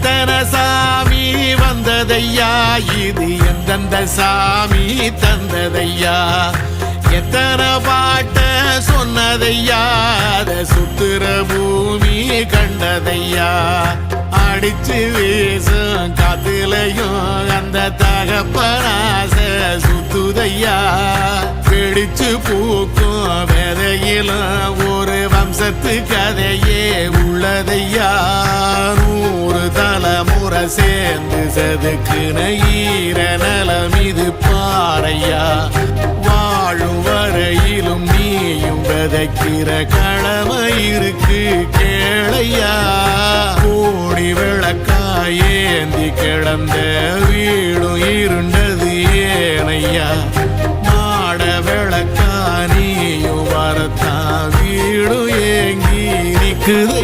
எத்தனை சாமி வந்ததையா, இது எந்தெந்த சாமி தந்ததையா, எத்தனை பாட்ட சொன்னதையா, அத சுத்துற பூமி கண்டதையா, அடிச்சு வீசும் காத்துலையும் அந்த தகப்பனாச சுத்துதையா, பிடிச்சு பூக்கும் விதையிலும் ஒரு வம்சத்து கதையே உள்ளதையா, 100 தலைமுறை சேர்ந்து செதுக்குன ஈர நலம் இது பாறையா, வாழும் வரையிலும் நீயும் விதைக்கிற கடமை இருக்கு கேளையா, கோடி விளக்காயேந்தி கிடந்த வீடும் இருண்டது ஏனையா, மாட விளக்கா நீயும் வரத்தான் வீடும் ஏங்கி நிக்குது